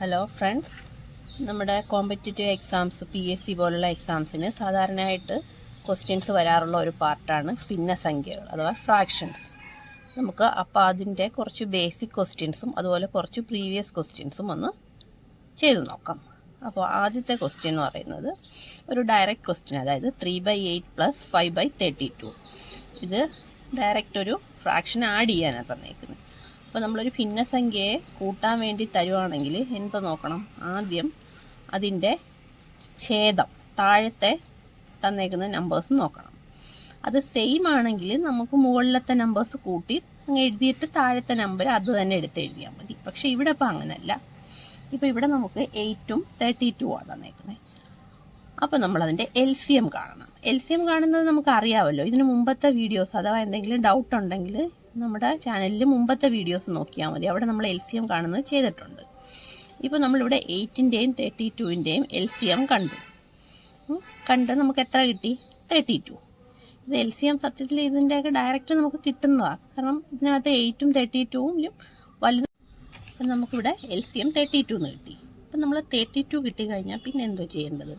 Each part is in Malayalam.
ഹലോ ഫ്രണ്ട്സ്, നമ്മുടെ കോമ്പറ്റേറ്റീവ് എക്സാംസ് PSC പോലുള്ള എക്സാംസിന് സാധാരണയായിട്ട് ക്വസ്റ്റ്യൻസ് വരാറുള്ള ഒരു പാർട്ടാണ് ഭിന്നസംഖ്യകൾ അഥവാ ഫ്രാക്ഷൻസ്. നമുക്ക് അപ്പോൾ അതിൻ്റെ കുറച്ച് ബേസിക് ക്വസ്റ്റ്യൻസും അതുപോലെ കുറച്ച് പ്രീവിയസ് ക്വസ്റ്റ്യൻസും ഒന്ന് ചെയ്തു നോക്കാം. അപ്പോൾ ആദ്യത്തെ ക്വസ്റ്റ്യൻ എന്ന് പറയുന്നത് ഒരു ഡയറക്റ്റ് ക്വസ്റ്റ്യൻ, അതായത് 3/8 + 5/32. ഇത് ഡയറക്റ്റ് ഒരു ഫ്രാക്ഷൻ ആഡ് ചെയ്യാനാണ് തന്നേക്കുന്നത്. അപ്പോൾ നമ്മളൊരു ഭിന്നസംഖ്യയെ കൂട്ടാൻ വേണ്ടി തരുവാണെങ്കിൽ എന്ത് നോക്കണം? ആദ്യം അതിൻ്റെ ഛേദം, താഴത്തെ തന്നേക്കുന്ന നമ്പേഴ്സ് നോക്കണം. അത് സെയിം ആണെങ്കിൽ നമുക്ക് മുകളിലത്തെ നമ്പേഴ്സ് കൂട്ടി അങ്ങ് എഴുതിയിട്ട് താഴത്തെ നമ്പർ അത് തന്നെ എടുത്ത് എഴുതിയാൽ മതി. പക്ഷേ ഇവിടെ ഇപ്പോൾ അങ്ങനെയല്ല. ഇപ്പോൾ ഇവിടെ നമുക്ക് 8ഉം 32 ആണ് തന്നേക്കുന്നത്. അപ്പോൾ നമ്മളതിൻ്റെ LCM കാണണം. LCM കാണുന്നത് നമുക്ക് അറിയാമല്ലോ. ഇതിന് മുമ്പത്തെ വീഡിയോസ് അഥവാ എന്തെങ്കിലും ഡൗട്ട് ഉണ്ടെങ്കിൽ നമ്മുടെ ചാനലിൽ മുമ്പത്തെ വീഡിയോസ് നോക്കിയാൽ മതി. അവിടെ നമ്മൾ LCM കാണുന്നത് ചെയ്തിട്ടുണ്ട്. ഇപ്പോൾ നമ്മളിവിടെ 8ൻ്റെയും 32ൻ്റെയും LCM കണ്ട് നമുക്ക് എത്ര കിട്ടി? 32. ഇത് LCM സത്യത്തിൽ ഇതിൻ്റെയൊക്കെ ഡയറക്റ്റ് നമുക്ക് കിട്ടുന്നതാണ്. കാരണം ഇതിനകത്ത് 8ഉം 32ലും വലുത്. അപ്പം നമുക്കിവിടെ LCM 32 എന്ന് കിട്ടി. അപ്പം നമ്മൾ 32 കിട്ടിക്കഴിഞ്ഞാൽ പിന്നെ എന്തോ ചെയ്യേണ്ടത്?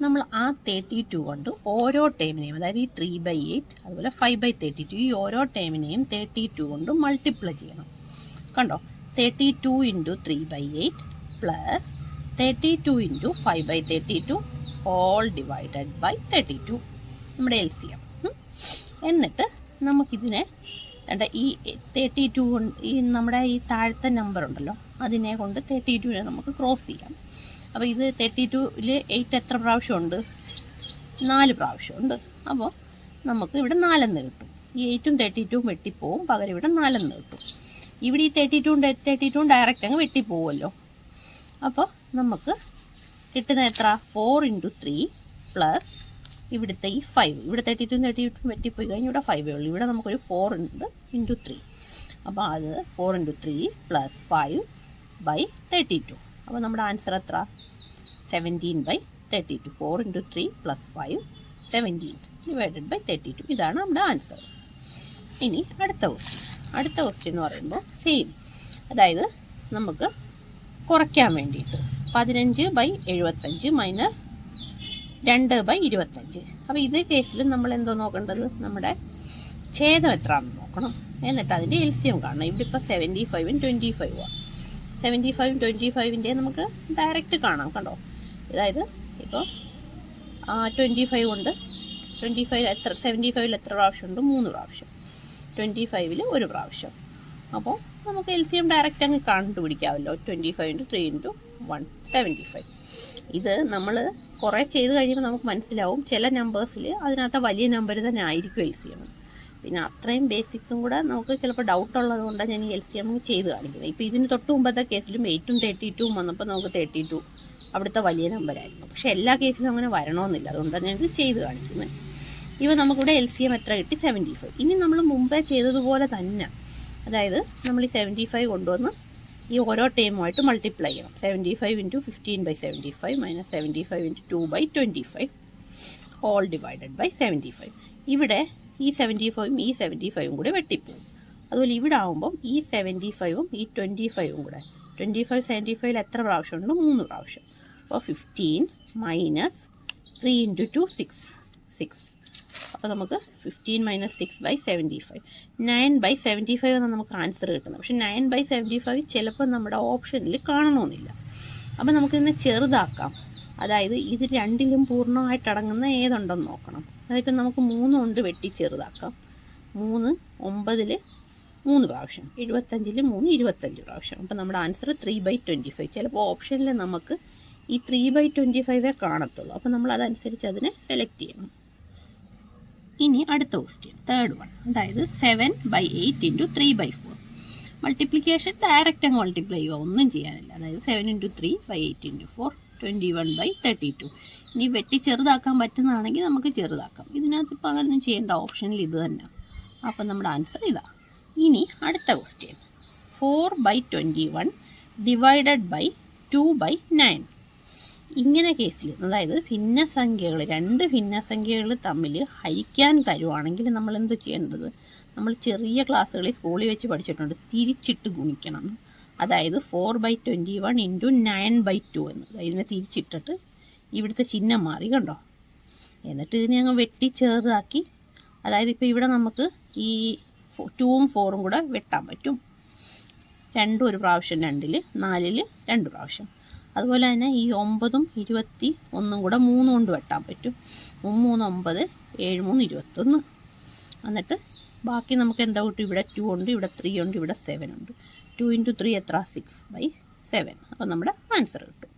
നമ്മൾ ആ 32 കൊണ്ട് ഓരോ ടേമിനെയും, അതായത് ഈ 3/8 അതുപോലെ 5/32, ഈ ഓരോ ടേമിനെയും 32 കൊണ്ട് മൾട്ടിപ്ലൈ ചെയ്യണം. കണ്ടോ? 32 × 3/8 പ്ലസ് 32 × 5/32 ഓൾ ഡിവൈഡഡ് ബൈ 32, നമ്മുടെ LCM. എന്നിട്ട് നമുക്കിതിനെ ഈ 32 കൊണ്ട് ഈ നമ്മുടെ ഈ താഴത്തെ നമ്പർ ഉണ്ടല്ലോ, അതിനെ കൊണ്ട് 32നെ നമുക്ക് ക്രോസ് ചെയ്യാം. അപ്പോൾ ഇത് 32ൽ 8 എത്ര പ്രാവശ്യമുണ്ട്? 4 പ്രാവശ്യമുണ്ട്. അപ്പോൾ നമുക്ക് ഇവിടെ 4 എന്ന് കിട്ടും. ഈ 8ഉം 32ഉം വെട്ടിപ്പോവും, പകരം ഇവിടെ 4 എന്ന് കിട്ടും. ഇവിടെ ഈ 32ഉം ഡയറക്റ്റ് അങ്ങ് വെട്ടിപ്പോവുമല്ലോ. അപ്പോൾ നമുക്ക് കിട്ടുന്ന എത്ര? 4 × 3 പ്ലസ് ഇവിടുത്തെ ഈ 5. ഇവിടെ 32ഉം വെട്ടിപ്പോയി കഴിഞ്ഞ് ഇവിടെ 5 ഉള്ളൂ. ഇവിടെ നമുക്കൊരു 4 × 3. അപ്പോൾ അത് 4 × 3 പ്ലസ് 5/32. അപ്പോൾ നമ്മുടെ ആൻസർ എത്ര? 17/32. 4 × 3 പ്ലസ് 5, 17 ഡിവൈഡഡ് ബൈ 32. ഇതാണ് നമ്മുടെ ആൻസർ. ഇനി അടുത്ത ക്വസ്റ്റ്യൻ എന്ന് പറയുമ്പോൾ സെയിം, അതായത് നമുക്ക് കുറയ്ക്കാൻ വേണ്ടിയിട്ട് 15/75 മൈനസ് 2/25. അപ്പോൾ ഇതേ കേസിൽ നമ്മൾ എന്തോ നോക്കേണ്ടത്? നമ്മുടെ ഛേദം എത്രയാണെന്ന് നോക്കണം. എന്നിട്ട് അതിൻ്റെ LCM കാണണം. ഇവിടെ ഇപ്പോൾ 75ഉം 25ഉം ആണ്. 75ഉം 25ൻ്റെ നമുക്ക് ഡയറക്റ്റ് കാണാം. കണ്ടോ? അതായത് ഇപ്പോൾ 25 കൊണ്ട് 25 എത്ര? 75ൽ എത്ര പ്രാവശ്യമുണ്ട്? 3 പ്രാവശ്യം. 25ൽ 1 പ്രാവശ്യം. അപ്പോൾ നമുക്ക് LCM ഡയറക്റ്റ് അങ്ങ് കണ്ടുപിടിക്കാമല്ലോ. 25 × 3 × 1 75. ഇത് നമ്മൾ കുറേ ചെയ്ത് കഴിയുമ്പോൾ നമുക്ക് മനസ്സിലാവും, ചില നമ്പേഴ്സിൽ അതിനകത്ത് വലിയ നമ്പർ തന്നെ ആയിരിക്കും LCM. പിന്നെ അത്രയും ബേസിക്സും കൂടെ നമുക്ക് ചിലപ്പോൾ ഡൗട്ട് ഉള്ളത് കൊണ്ടാണ് ഞാൻ ഈ LCM ചെയ്ത് കാണിക്കുന്നത്. ഇപ്പോൾ ഇതിന് തൊട്ട് മുമ്പത്തെ കേസിലും 8ഉം 32ഉം വന്നപ്പോൾ നമുക്ക് 32 അവിടുത്തെ വലിയ നമ്പറായിരുന്നു. പക്ഷേ എല്ലാ കേസിലും അങ്ങനെ വരണമെന്നില്ല, അതുകൊണ്ടാണ് ഞാൻ ഇത് ചെയ്ത് കാണിക്കുന്നത്. ഇവ നമുക്കിവിടെ LCM എത്ര കിട്ടി? 75. ഇനി നമ്മൾ മുമ്പേ ചെയ്തതുപോലെ തന്നെ, അതായത് നമ്മൾ ഈ 75 കൊണ്ടുവന്ന് ഈ ഓരോ ടേമുമായിട്ട് മൾട്ടിപ്ലൈ ചെയ്യണം. 75 × 15/75 മൈനസ് 75 × 2/25 ഓൾ ഡിവൈഡഡ് ബൈ 75. ഇവിടെ ഈ 75ഉം ഈ 75ഉം കൂടെ വെട്ടിപ്പോകും. അതുപോലെ ഇവിടെ ആകുമ്പം ഈ 75ഉം ഈ 25ഉം കൂടെ, 25 75ൽ എത്ര പ്രാവശ്യമുണ്ട്? 3 പ്രാവശ്യം. അപ്പോൾ 15 മൈനസ് 3 × 2 6. അപ്പോൾ നമുക്ക് 15 - 6/75 9/75 എന്നാണ് നമുക്ക് ആൻസർ കിട്ടുന്നത്. പക്ഷേ 9/75 ചിലപ്പോൾ നമ്മുടെ ഓപ്ഷനിൽ കാണണമെന്നില്ല. അപ്പോൾ നമുക്കിതിനെ ചെറുതാക്കാം. അതായത് ഇത് രണ്ടിലും പൂർണ്ണമായിട്ട് അടങ്ങുന്ന ഏതുണ്ടെന്ന് നോക്കണം. അതിപ്പോൾ നമുക്ക് 3 കൊണ്ട് വെട്ടി ചെറുതാക്കാം. 3 9ൽ 3 പ്രാവശ്യം, 75ൽ 3 25 പ്രാവശ്യം. അപ്പോൾ നമ്മുടെ ആൻസർ 3/25. ചിലപ്പോൾ ഓപ്ഷനിൽ നമുക്ക് ഈ 3/25 കാണത്തുള്ളൂ. അപ്പോൾ നമ്മൾ അതനുസരിച്ച് അതിനെ സെലക്ട് ചെയ്യണം. ഇനി അടുത്ത ക്വസ്റ്റ്യൻ, തേർഡ് വൺ, അതായത് 7/8 × 3/4. മൾട്ടിപ്ലിക്കേഷൻ ഡയറക്റ്റ് അങ്ങ് മൾട്ടിപ്ലൈ ചെയ്യുക, ഒന്നും ചെയ്യാനില്ല. അതായത് 7 × 3/8 × 4 21/32. ഇനി വെട്ടി ചെറുതാക്കാൻ പറ്റുന്നതാണെങ്കിൽ നമുക്ക് ചെറുതാക്കാം. ഇതിനകത്ത് ഇപ്പോൾ അങ്ങനെയൊന്നും ചെയ്യേണ്ട, ഓപ്ഷനിൽ ഇത് തന്നെ. അപ്പം നമ്മുടെ ആൻസർ ഇതാണ്. ഇനി അടുത്ത ക്വസ്റ്റ്യൻ, 4/21 ഡിവൈഡഡ് ബൈ 2/9. ഇങ്ങനെ കേസിൽ, അതായത് ഭിന്നസംഖ്യകൾ, രണ്ട് ഭിന്നസംഖ്യകൾ തമ്മിൽ ഹരിക്കാൻ തരുവാണെങ്കിൽ നമ്മൾ എന്ത് ചെയ്യേണ്ടത്? നമ്മൾ ചെറിയ ക്ലാസ്സുകളിൽ സ്കൂളിൽ വെച്ച് പഠിച്ചിട്ടുണ്ട്, തിരിച്ചിട്ട് ഗുണിക്കണം. അതായത് 4/21 ഇൻറ്റു 9/2 എന്ന്. ഇതിനെ തിരിച്ചിട്ടിട്ട് ഇവിടുത്തെ ചിഹ്നം മാറി കണ്ടോ. എന്നിട്ട് ഇതിനെ അങ്ങ് വെട്ടി ചെറുതാക്കി, അതായത് ഇപ്പോൾ ഇവിടെ നമുക്ക് ഈ 2ഉം 4ഉം കൂടെ വെട്ടാൻ പറ്റും. 2 ഒരു പ്രാവശ്യം, 2ൽ 4ൽ 2 പ്രാവശ്യം. അതുപോലെ തന്നെ ഈ 9ഉം 21 കൂടെ 3 കൊണ്ട് വെട്ടാൻ പറ്റും. 3 9, 7 3 21. എന്നിട്ട് ബാക്കി നമുക്ക് എന്താ കിട്ടും, ഇവിടെ 2 ഉണ്ട്, ഇവിടെ 3 ഉണ്ട്, ഇവിടെ 7 ഉണ്ട്. 2 × 3 എത്ര, 6/7. അപ്പോൾ നമ്മുടെ ആൻസർ കിട്ടും.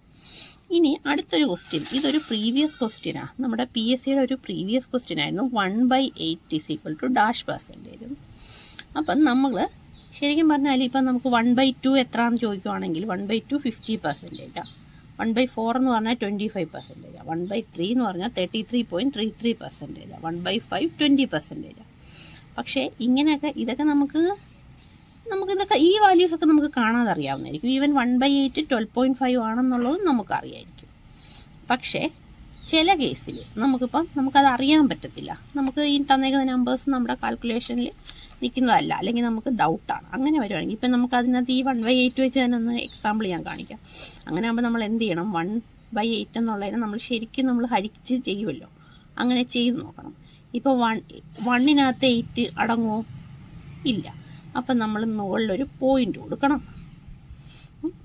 ഇനി അടുത്തൊരു ക്വസ്റ്റ്യൻ, ഇതൊരു പ്രീവിയസ് ക്വസ്റ്റ്യനാണ്, നമ്മുടെ PSCയുടെ ഒരു പ്രീവിയസ് ക്വസ്റ്റ്യൻ ആയിരുന്നു. 1/8 %. അപ്പം നമ്മൾ ശരിക്കും പറഞ്ഞാൽ ഇപ്പം നമുക്ക് 1/2 എത്രയാണെന്ന് ചോദിക്കുവാണെങ്കിൽ 1/2 50%, 1/4 എന്ന് പറഞ്ഞാൽ 25%, 1/3 എന്ന് പറഞ്ഞാൽ 33.33%, 1/5 20%. പക്ഷേ ഇങ്ങനെയൊക്കെ ഇതൊക്കെ നമുക്കിതൊക്കെ ഈ വാല്യൂസൊക്കെ നമുക്ക് കാണാതെ അറിയാവുന്നതായിരിക്കും. ഈവൻ 1/8 12.5 ആണെന്നുള്ളതും നമുക്കറിയായിരിക്കും. പക്ഷേ ചില കേസിൽ നമുക്കത് അറിയാൻ പറ്റത്തില്ല. നമുക്ക് ഈ തന്നേക്കുന്ന നമ്പേഴ്സ് നമ്മുടെ കാൽക്കുലേഷനിൽ നിൽക്കുന്നതല്ല, അല്ലെങ്കിൽ നമുക്ക് ഡൗട്ടാണ്. അങ്ങനെ വരുവാണെങ്കിൽ ഇപ്പം നമുക്ക് അതിനകത്ത് ഈ 1/8 വെച്ച് തന്നെ ഒന്ന് എക്സാമ്പിൾ ഞാൻ കാണിക്കാം. അങ്ങനെ ആകുമ്പോൾ നമ്മൾ എന്ത് ചെയ്യണം, 1/8 എന്നുള്ളതിനെ നമ്മൾ ശരിക്കും നമ്മൾ ഹരിച്ച് ചെയ്യുമല്ലോ, അങ്ങനെ ചെയ്ത് നോക്കണം. ഇപ്പോൾ 1-നകത്ത് 8 അടങ്ങുമോ? ഇല്ല. അപ്പം നമ്മൾ മുകളിലൊരു പോയിൻ്റ് കൊടുക്കണം.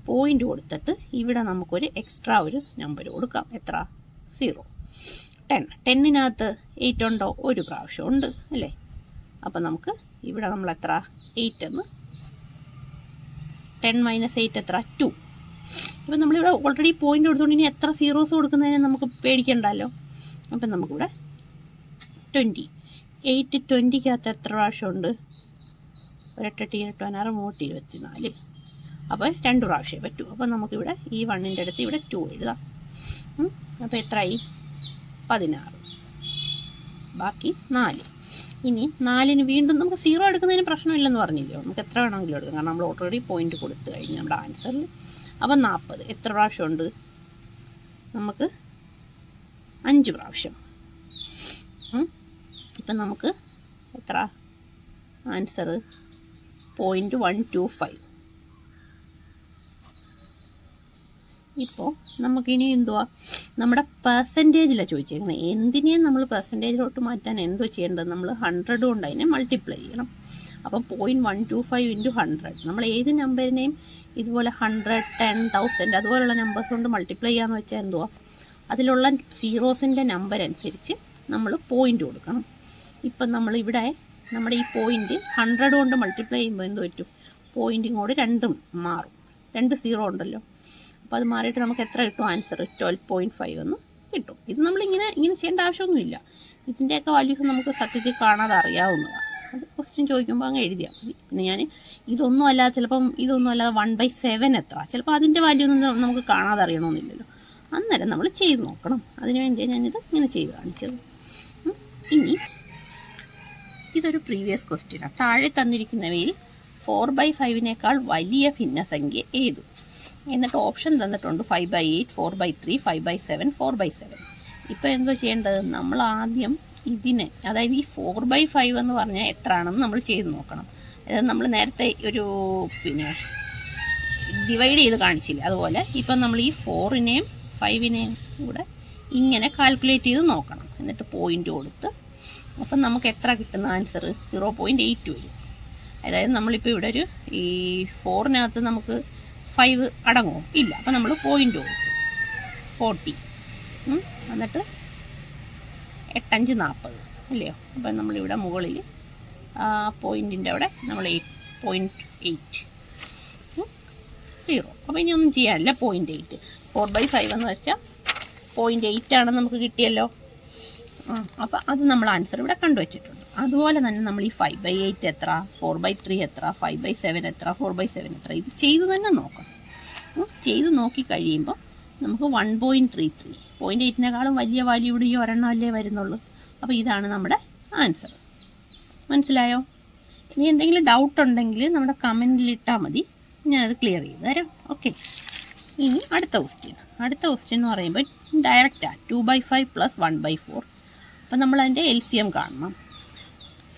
പോയിൻ്റ് കൊടുത്തിട്ട് ഇവിടെ നമുക്കൊരു എക്സ്ട്രാ ഒരു നമ്പർ കൊടുക്കാം. എത്ര? 0. 10-നകത്ത് 8 ഉണ്ടോ? ഒരു പ്രാവശ്യം ഉണ്ട് അല്ലേ. അപ്പം നമുക്ക് ഇവിടെ നമ്മൾ എത്ര, 8 എന്ന്, 10 - 8 എത്ര, 2. അപ്പം നമ്മളിവിടെ ഓൾറെഡി പോയിൻ്റ് കൊടുത്തുകൊണ്ട് ഇനി എത്ര സീറോസ് കൊടുക്കുന്നതിന് നമുക്ക് പേടിക്കണ്ടല്ലോ. അപ്പം നമുക്കിവിടെ 20, 8 20-കകത്ത് എത്ര പ്രാവശ്യം ഉണ്ട്? 1 8 16 3 24. അപ്പോൾ 2 പ്രാവശ്യമേ പറ്റൂ. അപ്പം നമുക്കിവിടെ ഈ 1-ൻ്റെ അടുത്ത് ഇവിടെ 2 എഴുതാം. അപ്പോൾ എത്രയായി? 16. ബാക്കി 4. ഇനി 4-ന് വീണ്ടും നമുക്ക് 0 എടുക്കുന്നതിന് പ്രശ്നമില്ലെന്ന് പറഞ്ഞില്ലയോ, നമുക്ക് എത്ര വേണമെങ്കിലും എടുക്കാം, കാരണം നമ്മൾ ഓൾറെഡി പോയിൻ്റ് കൊടുത്തു കഴിഞ്ഞ് നമ്മുടെ ആൻസറിൽ. അപ്പം 40 എത്ര പ്രാവശ്യമുണ്ട്? നമുക്ക് 5 പ്രാവശ്യം. ഇപ്പം നമുക്ക് എത്ര ആൻസർ? 0.125. ഇപ്പോൾ നമുക്കിനി എന്തുവാ, നമ്മുടെ പെർസെൻറ്റേജിലാണ് ചോദിച്ചേക്കുന്നത്. എന്തിനേയും നമ്മൾ പെർസെൻറ്റേജിലോട്ട് മാറ്റാൻ എന്തോ ചെയ്യേണ്ടത്, നമ്മൾ 100 കൊണ്ട് അതിനെ മൾട്ടിപ്ലൈ ചെയ്യണം. അപ്പം 0.125 × 100. നമ്മൾ ഏത് നമ്പറിനെയും ഇതുപോലെ 100, 10, 1000 അതുപോലുള്ള നമ്പേഴ്സ് കൊണ്ട് മൾട്ടിപ്ലൈ ചെയ്യാന്ന് വെച്ചാൽ എന്തുവാ, അതിലുള്ള സീറോസിൻ്റെ നമ്പർ അനുസരിച്ച് നമ്മൾ പോയിൻ്റ് കൊടുക്കണം. ഇപ്പം നമ്മളിവിടെ നമ്മുടെ ഈ പോയിൻ്റ് 100 കൊണ്ട് മൾട്ടിപ്ലൈ ചെയ്യുമ്പോൾ എന്ത് പറ്റും, പോയിൻ്റ് ഇങ്ങോട്ട് 2 മാറും. 2 0 ഉണ്ടല്ലോ. അപ്പോൾ അത് മാറിയിട്ട് നമുക്ക് എത്ര കിട്ടും? ആൻസർ 12.5 എന്ന് കിട്ടും. ഇത് നമ്മളിങ്ങനെ ചെയ്യേണ്ട ആവശ്യമൊന്നുമില്ല. ഇതിൻ്റെയൊക്കെ വാല്യൂസ് നമുക്ക് സത്യത്തിൽ കാണാതെ അറിയാവുന്നതാണ്. അത് ക്വസ്റ്റ്യൻ ചോദിക്കുമ്പോൾ അങ്ങ് എഴുതിയാൽ മതി. പിന്നെ ഞാൻ ഇതൊന്നും അല്ലാതെ, ചിലപ്പം ഇതൊന്നും അല്ലാതെ 1/7 എത്ര, ചിലപ്പോൾ അതിൻ്റെ വാല്യൂ ഒന്നും നമുക്ക് കാണാതെ അറിയണമെന്നില്ലല്ലോ. അന്നേരം നമ്മൾ ചെയ്ത് നോക്കണം. അതിന് വേണ്ടിയാണ് ഞാനിത് ഇങ്ങനെ ചെയ്ത് കാണിച്ചത്. ഇനി ഇതൊരു പ്രീവിയസ് ക്വസ്റ്റ്യനാണ്. താഴെ തന്നിരിക്കുന്നവയിൽ 4/5-നേക്കാൾ വലിയ ഭിന്നസംഖ്യ ഏത്? എന്നിട്ട് ഓപ്ഷൻ തന്നിട്ടുണ്ട് 5/8, 4/3, 5/7, 4/7. ഇപ്പോൾ എന്തോ ചെയ്യേണ്ടത്, നമ്മൾ ആദ്യം ഇതിനെ, അതായത് ഈ 4/5 എന്ന് പറഞ്ഞാൽ എത്രയാണെന്ന് നമ്മൾ ചെയ്ത് നോക്കണം. അതായത് നമ്മൾ നേരത്തെ ഒരു ഡിവൈഡ് ചെയ്ത് കാണിച്ചില്ല, അതുപോലെ ഇപ്പം നമ്മൾ ഈ 4-നെയും 5-നെയും കൂടെ ഇങ്ങനെ കാൽക്കുലേറ്റ് ചെയ്ത് നോക്കണം. എന്നിട്ട് പോയിൻ്റ് കൊടുത്ത് അപ്പം നമുക്ക് എത്ര കിട്ടുന്ന ആൻസർ? 0.8 വരും. അതായത് നമ്മളിപ്പോൾ ഇവിടെ ഒരു ഈ 4-നകത്ത് നമുക്ക് 5 അടങ്ങുമോ? ഇല്ല. അപ്പം നമ്മൾ പോയിൻ്റ് കൊടുത്തു 40. എന്നിട്ട് 8 5 40 അല്ലയോ. അപ്പം നമ്മളിവിടെ മുകളിൽ പോയിൻറ്റിൻ്റെ അവിടെ നമ്മൾ 8.8 0. അപ്പോൾ ഇനി ഒന്നും ചെയ്യാനില്ല. 0.8 4/5 എന്ന് വെച്ചാൽ 0.8 ആണെന്ന് നമുക്ക് കിട്ടിയല്ലോ. അപ്പോൾ അത് നമ്മൾ ആൻസർ ഇവിടെ കണ്ടുവച്ചിട്ടുണ്ട്. അതുപോലെ തന്നെ നമ്മൾ ഈ 5/8 എത്ര, 4/3 എത്ര, 5/7 എത്ര, 4/7 എത്ര, ഇത് ചെയ്ത് തന്നെ നോക്കണം. ചെയ്ത് നോക്കി കഴിയുമ്പോൾ നമുക്ക് 1.33, 0.8-നേക്കാളും വലിയ വാല്യൂ ഇവിടെ ഈ ഒരെണ്ണം അല്ലേ വരുന്നുള്ളൂ. അപ്പോൾ ഇതാണ് നമ്മുടെ ആൻസർ. മനസ്സിലായോ? ഇനി എന്തെങ്കിലും ഡൗട്ട് ഉണ്ടെങ്കിൽ നമ്മുടെ കമൻറ്റിൽ ഇട്ടാൽ മതി, ഞാനത് ക്ലിയർ ചെയ്ത് തരാം. ഓക്കെ. ഇനി അടുത്ത ക്വസ്റ്റ്യൻ എന്ന് പറയുമ്പോൾ ഡയറക്റ്റാണ്. 2/5 + 1/4. അപ്പം നമ്മൾ അതിൻ്റെ LCM കാണണം.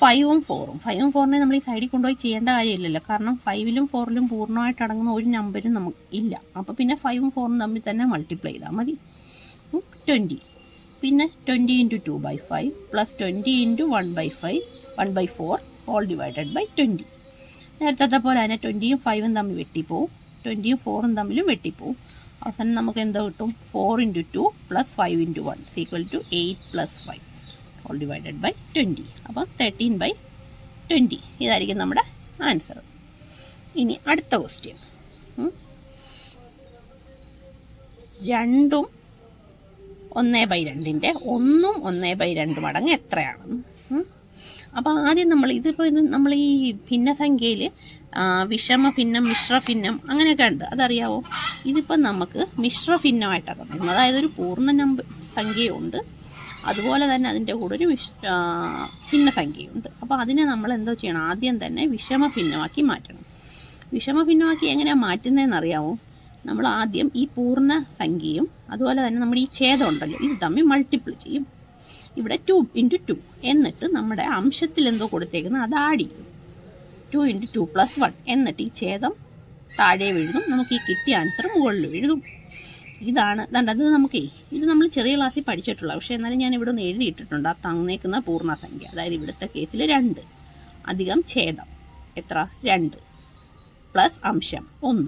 5ഉം 4ഉം 5ഉം 4നെ നമ്മൾ ഈ സൈഡിൽ കൊണ്ടുപോയി ചെയ്യേണ്ട കാര്യമില്ലല്ലോ, കാരണം 5ലും 4ലും പൂർണ്ണമായിട്ട് അടങ്ങുന്ന ഒരു നമ്പരും നമുക്ക് ഇല്ല. അപ്പോൾ പിന്നെ 5ഉം 4ഉം തമ്മിൽ തന്നെ മൾട്ടിപ്ലൈ ചെയ്താൽ മതി. 20 പിന്നെ 20 × 2/5 പ്ലസ് 20 × 1/5 1/4 ഹോൾ ഡിവൈഡഡ് ബൈ 20. നേരത്തെ പോലെ തന്നെ 20ഉം 5ഉം തമ്മിൽ വെട്ടിപ്പോവും, 20ഉം 4ഉം തമ്മിലും വെട്ടിപ്പോവും. അവസാനം നമുക്ക് എന്തോ കിട്ടും? 4 × 2 plus 5 × 1 equal to 8 plus 5 whole divided by 20. അപ്പം 13/20 ഇതായിരിക്കും നമ്മുടെ ആൻസർ. ഇനി അടുത്ത ക്വസ്റ്റ്യൻ. 2ഉം 1/2ൻ്റെ 1ഉം 1/2 മടങ്ങ് എത്രയാണെന്ന്. അപ്പോൾ ആദ്യം നമ്മൾ ഈ ഭിന്നസംഖ്യയിൽ വിഷമഭിന്നം, മിശ്രഭിന്നം അങ്ങനെയൊക്കെ ഉണ്ട്, അതറിയാവോ? ഇതിപ്പോൾ നമുക്ക് മിശ്രഭിന്നമായിട്ടാണ് പറയുന്നത്. അതായത് ഒരു പൂർണ്ണ നമ്പർ സംഖ്യയുണ്ട്, അതുപോലെ തന്നെ അതിൻ്റെ കൂടെ ഒരു ഭിന്നസംഖ്യയുണ്ട്. അപ്പോൾ അതിനെ നമ്മൾ എന്തോ ചെയ്യണം? ആദ്യം തന്നെ വിഷമഭിന്നമാക്കി മാറ്റണം. വിഷമഭിന്നമാക്കി എങ്ങനെയാണ് മാറ്റുന്നതെന്ന് അറിയാമോ? നമ്മൾ ആദ്യം ഈ പൂർണ്ണ സംഖ്യയും അതുപോലെ തന്നെ നമ്മുടെ ഈ ഛേദം ഉണ്ടല്ലോ, ഇത് തമ്മിൽ മൾട്ടിപ്പിൾ ചെയ്യും. ഇവിടെ 2 × 2 എന്നിട്ട് നമ്മുടെ അംശത്തിൽ എന്തോ കൊടുത്തേക്കുന്നത് അത് ആഡ് ചെയ്യും. 2 × 2 + 1 എന്നിട്ട് ഈ ഛേദം താഴെ വീഴും, നമുക്ക് ഈ കിട്ടിയ ആൻസർ മുകളിൽ വീഴും. ഇതാണ് അത് ഇത് നമ്മൾ ചെറിയ ക്ലാസ്സിൽ പഠിച്ചിട്ടുള്ള, പക്ഷേ എന്നാലും ഞാൻ ഇവിടെ ഒന്ന് എഴുതിയിട്ടിട്ടുണ്ട്. ആ തന്നേക്കുന്ന പൂർണ്ണസംഖ്യ, അതായത് ഇവിടുത്തെ കേസിൽ 2 അധികം ഛേദം എത്ര? 2 പ്ലസ് അംശം 1